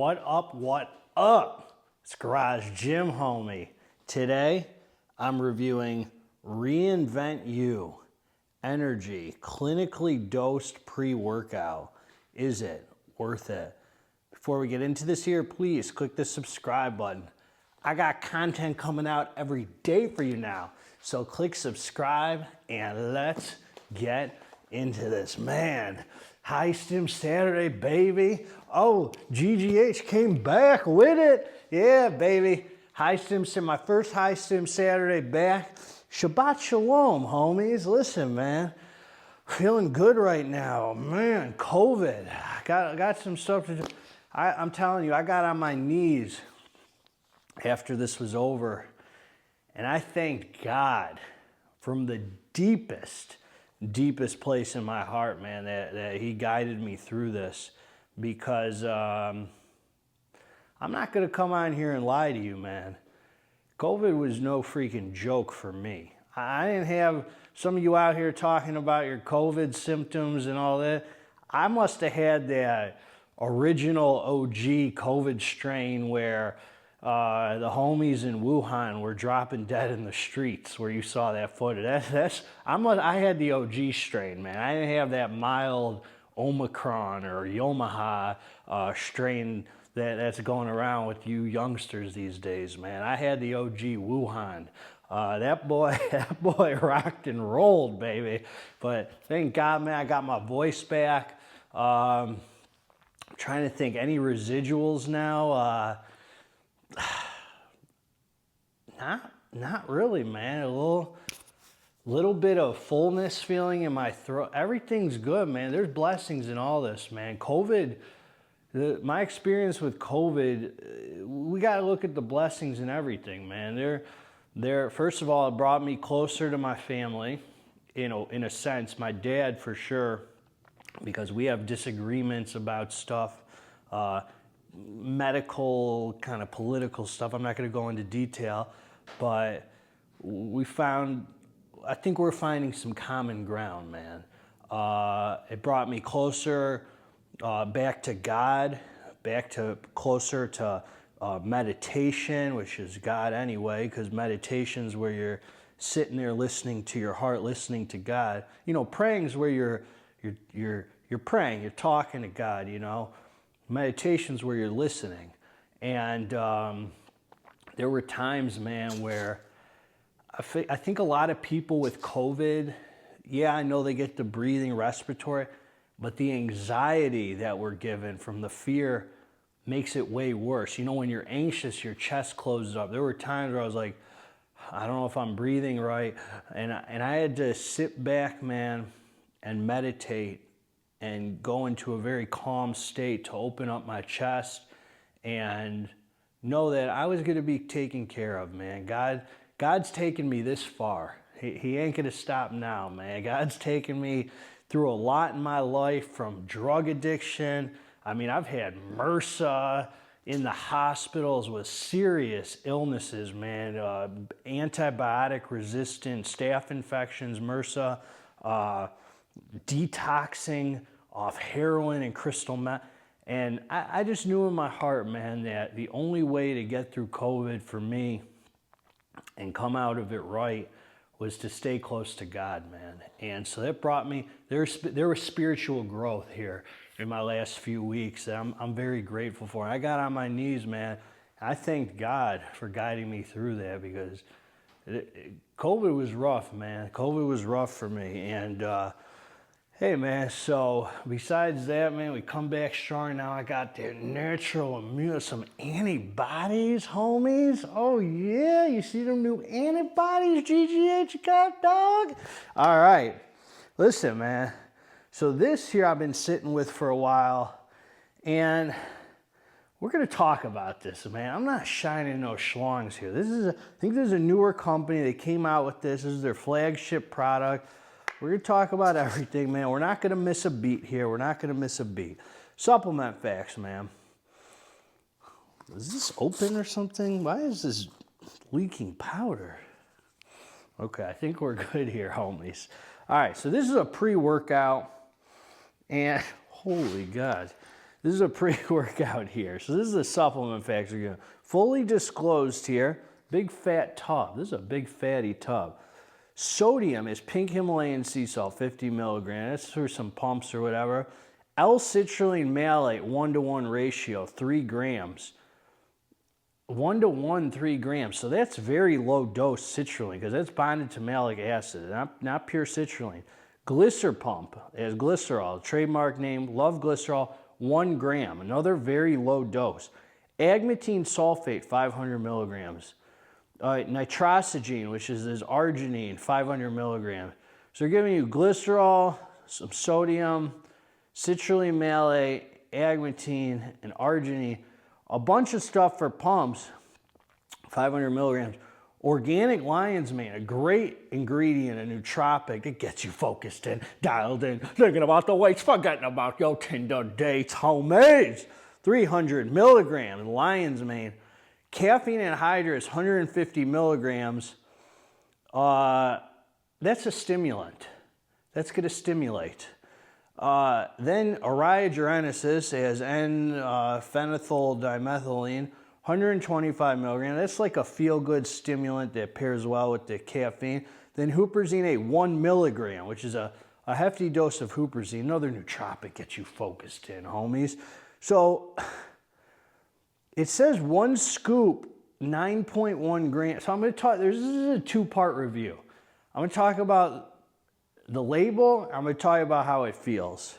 What up, what up? It's Garage Gym Homie. Today, I'm reviewing ReinventU Energy Clinically Dosed Pre-Workout. Is it worth it? Before we get into this here, please click the subscribe button. I got content coming out every day for you now. So click subscribe and let's get into this, man. High Stim Saturday, baby. Oh, GGH came back with it. Yeah, baby. High Stim, my first High Stim Saturday back. Shabbat Shalom, homies. Listen, man. Feeling good right now. Man, COVID. Got some stuff to do. I'm telling you, I got on my knees after this was over. And I thank God from the deepest place in my heart, man, that he guided me through this, because I'm not going to come on here and lie to you, man. COVID was no freaking joke for me. I didn't have some of you out here talking about your COVID symptoms and all that. I must have had that original OG COVID strain where the homies in Wuhan were dropping dead in the streets, where you saw that footage. I had the OG strain, man. I didn't have that mild Omicron or Yamaha strain that's going around with you youngsters these days, man. I had the OG Wuhan. That boy rocked and rolled, baby. But thank God, man, I got my voice back. I'm trying to think, any residuals now? Not really, man. A little bit of fullness feeling in my throat. Everything's good, man. There's blessings in all this, man. COVID, my experience with COVID, we got to look at the blessings in everything, man. First of all, it brought me closer to my family, in a sense. My dad, for sure, because we have disagreements about stuff, medical, kind of political stuff. I'm not going to go into detail, but I think we're finding some common ground, man. It brought me closer back to God, closer to meditation, which is God anyway, because meditation's where you're sitting there listening to your heart, listening to God. You know, praying's where you're praying, you're talking to God, you know. Meditation's where you're listening. And there were times, man, where I think a lot of people with COVID, yeah, I know they get the breathing, respiratory, but the anxiety that we're given from the fear makes it way worse. You know, when you're anxious, your chest closes up. There were times where I was like, I don't know if I'm breathing right. And I had to sit back, man, and meditate and go into a very calm state to open up my chest and know that I was going to be taken care of, man. God's taken me this far. He ain't going to stop now, man. God's taken me through a lot in my life, from drug addiction. I mean, I've had MRSA in the hospitals with serious illnesses, man. Antibiotic resistant staph infections, MRSA, detoxing off heroin and crystal meth. And I just knew in my heart, man, that the only way to get through COVID for me and come out of it right was to stay close to God, man. And so that brought me, there was spiritual growth here in my last few weeks that I'm very grateful for. I got on my knees, man. I thank God for guiding me through that, because COVID was rough, man. COVID was rough for me. And hey, man, so besides that, man, we come back strong. Now I got that natural immune, some antibodies, homies. Oh, yeah, you see them new antibodies, GGH, you got, dog? All right, listen, man. So this here I've been sitting with for a while, and we're going to talk about this, man. I'm not shining no schlongs here. I think this is a newer company. They came out with this. This is their flagship product. We're going to talk about everything, man. We're not going to miss a beat here. We're not going to miss a beat. Supplement facts, man. Is this open or something? Why is this leaking powder? Okay, I think we're good here, homies. All right, so this is a pre-workout, and holy God. This is a pre-workout here. So this is a supplement factory. Fully disclosed here. Big fat tub. This is a big fatty tub. Sodium is pink Himalayan sea salt, 50 milligrams. That's for some pumps or whatever. L-citrulline malate, 1-to-1 ratio, 3 grams. 1-to-1, 3 grams. So that's very low dose citrulline because that's bonded to malic acid, not pure citrulline. Glycer pump is glycerol, trademark name, love glycerol, 1 gram, another very low dose. Agmatine sulfate, 500 milligrams. Nitrosogene, which is arginine, 500 milligrams. So they're giving you glycerol, some sodium, citrulline malate, agmatine, and arginine. A bunch of stuff for pumps, 500 milligrams. Organic lion's mane, a great ingredient, a nootropic. It gets you focused and dialed in, thinking about the weights, forgetting about your Tinder dates, homies. 300 milligrams, lion's mane. Caffeine anhydrous, 150 milligrams. That's a stimulant. That's going to stimulate. Then Ariogenesis has N-phenylethyl dimethylene, 125 milligrams. That's like a feel-good stimulant that pairs well with the caffeine. Then huperzine A, 1 milligram, which is a hefty dose of huperzine. Another nootropic gets you focused in, homies. So it says 1 scoop, 9.1 grams. So I'm going to talk, this is a two-part review. I'm going to talk about the label. I'm going to talk about how it feels.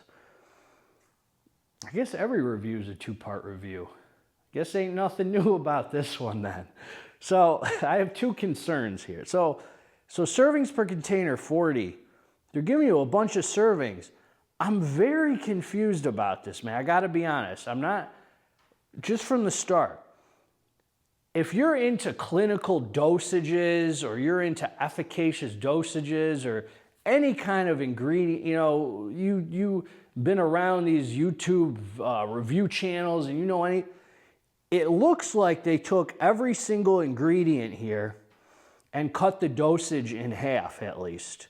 I guess every review is a two-part review. Guess ain't nothing new about this one then. So I have two concerns here. So servings per container, 40. They're giving you a bunch of servings. I'm very confused about this, man. I got to be honest. I'm not, just from the start. If you're into clinical dosages or you're into efficacious dosages or any kind of ingredient, you know, you've been around these YouTube review channels and you know it looks like they took every single ingredient here and cut the dosage in half at least.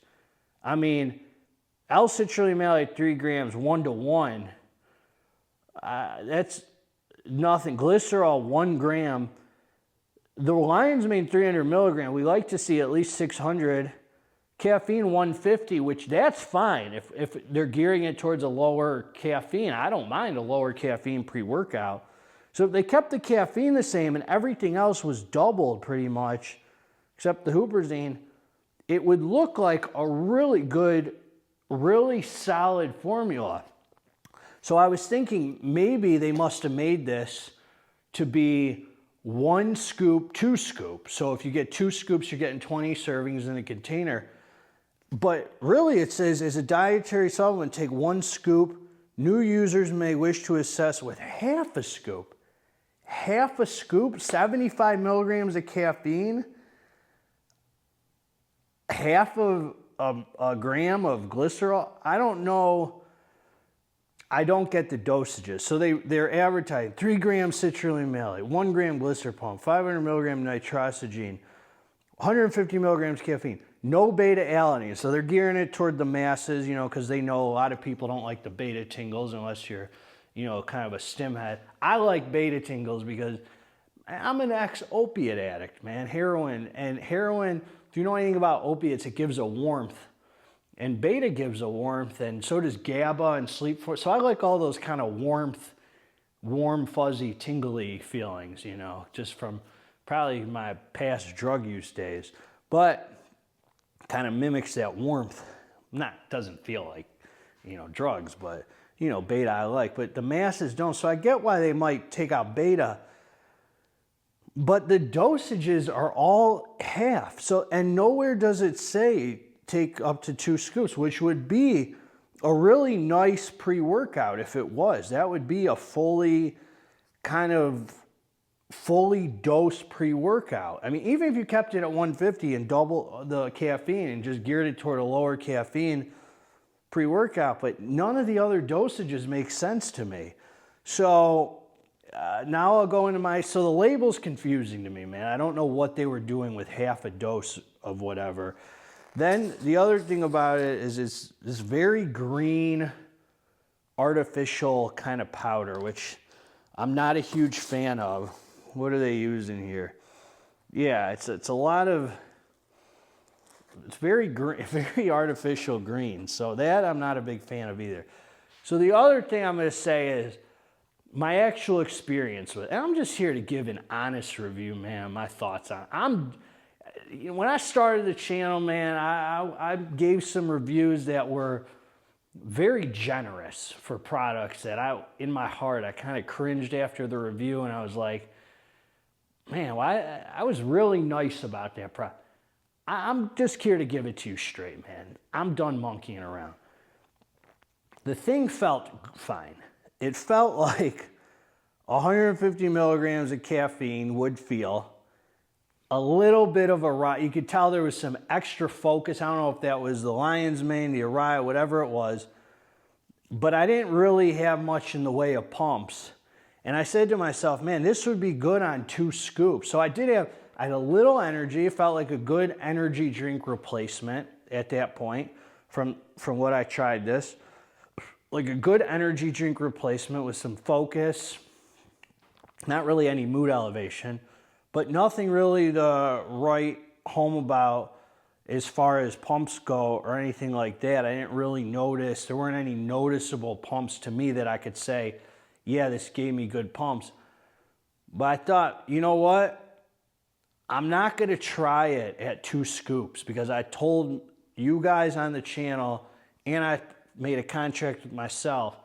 I mean, L-citrulline malate, 3 grams, 1-to-1. That's nothing. Glycerol, 1 gram. The lion's mane, 300 milligram. We like to see at least 600. Caffeine, 150, which that's fine. If they're gearing it towards a lower caffeine, I don't mind a lower caffeine pre-workout. So if they kept the caffeine the same and everything else was doubled pretty much, except the huperzine, it would look like a really good, really solid formula. So I was thinking maybe they must have made this to be 1 scoop, 2 scoops. So if you get 2 scoops, you're getting 20 servings in a container. But really it says, as a dietary supplement, take 1 scoop. New users may wish to assess with half a scoop. Half a scoop, 75 milligrams of caffeine, half of a gram of glycerol. I don't know. I don't get the dosages. So they're advertising 3 grams citrulline malate, 1 gram glycer pump, 500 milligram nitrosogene, 150 milligrams caffeine. No beta-alanine. So they're gearing it toward the masses, you know, because they know a lot of people don't like the beta tingles unless you're, you know, kind of a stim head. I like beta tingles because I'm an ex-opiate addict, man. Heroin, if you know anything about opiates, it gives a warmth. And beta gives a warmth, and so does GABA and sleep force. So I like all those kind of warm, fuzzy, tingly feelings, you know, just from probably my past drug use days. But kind of mimics that warmth. Doesn't feel like, you know, drugs, but, you know, beta I like. But the masses don't. So I get why they might take out beta. But the dosages are all half. So, and nowhere does it say take up to 2 scoops, which would be a really nice pre-workout if it was. That would be a fully dosed pre-workout. I mean, even if you kept it at 150 and double the caffeine and just geared it toward a lower caffeine pre-workout, but none of the other dosages make sense to me. So now I'll go into so the label's confusing to me, man. I don't know what they were doing with half a dose of whatever. Then the other thing about it is it's this very green, artificial kind of powder, which I'm not a huge fan of. What are they using here? Yeah, it's a lot of, it's very green, very artificial green. So that I'm not a big fan of either. So the other thing I'm going to say is my actual experience with it. And I'm just here to give an honest review, man, my thoughts on it. When I started the channel, man, I gave some reviews that were very generous for products that in my heart, I kind of cringed after the review, and I was like, man, I was really nice about that product. I'm just here to give it to you straight, man. I'm done monkeying around. The thing felt fine. It felt like 150 milligrams of caffeine would feel. A little bit of a, you could tell there was some extra focus. I don't know if that was the lion's mane, the Araya, whatever it was. But I didn't really have much in the way of pumps. And I said to myself, man, this would be good on 2 scoops. So I had a little energy. It felt like a good energy drink replacement at that point from what I tried this. Like a good energy drink replacement with some focus. Not really any mood elevation, but nothing really to write home about as far as pumps go or anything like that. I didn't really notice. There weren't any noticeable pumps to me that I could say, yeah, this gave me good pumps. But I thought, you know what? I'm not going to try it at 2 scoops because I told you guys on the channel, and I made a contract with myself,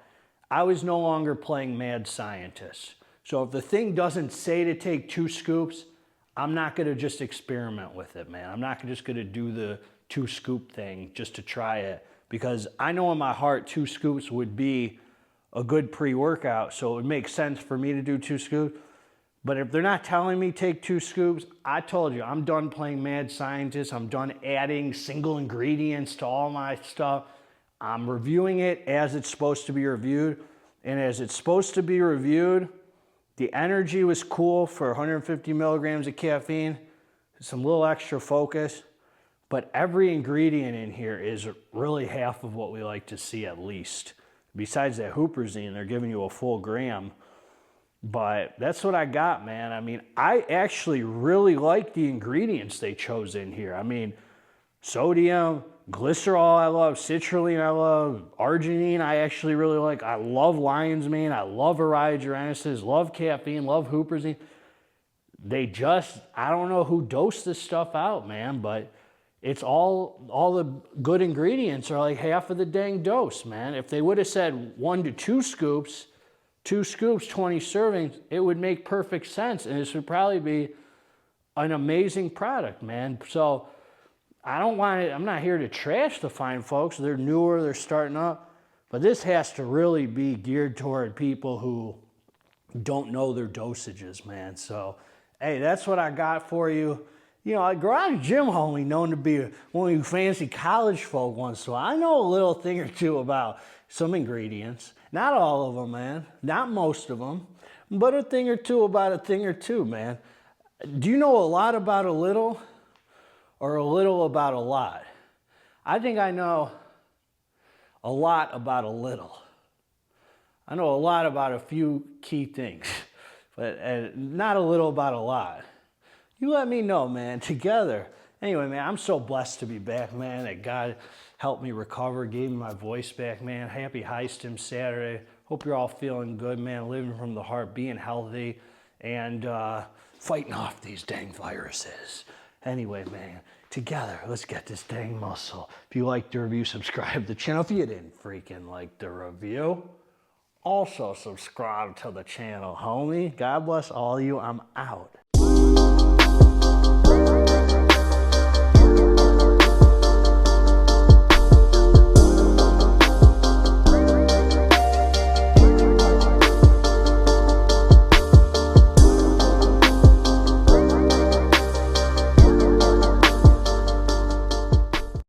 I was no longer playing mad scientist. So if the thing doesn't say to take 2 scoops, I'm not going to just experiment with it, man. I'm not just going to do the 2 scoop thing just to try it, because I know in my heart 2 scoops would be a good pre-workout, so it would make sense for me to do 2 scoops. But if they're not telling me take 2 scoops, I told you, I'm done playing mad scientist. I'm done adding single ingredients to all my stuff. I'm reviewing it as it's supposed to be reviewed. And as it's supposed to be reviewed, the energy was cool for 150 milligrams of caffeine, some little extra focus, but every ingredient in here is really half of what we like to see at least. Besides that huperzine, they're giving you a full gram. But that's what I got, man. I mean, I actually really like the ingredients they chose in here. I mean, sodium, glycerol I love, citrulline I love, arginine I actually really like. I love lion's mane, I love Araya, love caffeine, love huperzine. They just, I don't know who dosed this stuff out, man, but it's all the good ingredients are like half of the dang dose, man. If they would have said 1 to 2 scoops, 2 scoops, 20 servings, it would make perfect sense. And this would probably be an amazing product, man. So I don't want it, I'm not here to trash the fine folks. They're newer, they're starting up. But this has to really be geared toward people who don't know their dosages, man. So, hey, that's what I got for you. You know, Garage Gym Homie, known to be one of you fancy college folk once, so I know a little thing or two about some ingredients. Not all of them, man. Not most of them. But a thing or two about a thing or two, man. Do you know a lot about a little or a little about a lot? I think I know a lot about a little. I know a lot about a few key things, but not a little about a lot. You let me know, man, together. Anyway, man, I'm so blessed to be back, man, that God helped me recover, gave me my voice back, man. Happy High Stim Saturday. Hope you're all feeling good, man, living from the heart, being healthy, and fighting off these dang viruses. Anyway, man, together, let's get this dang muscle. If you liked the review, subscribe to the channel. If you didn't freaking like the review, also subscribe to the channel, homie. God bless all of you. I'm out.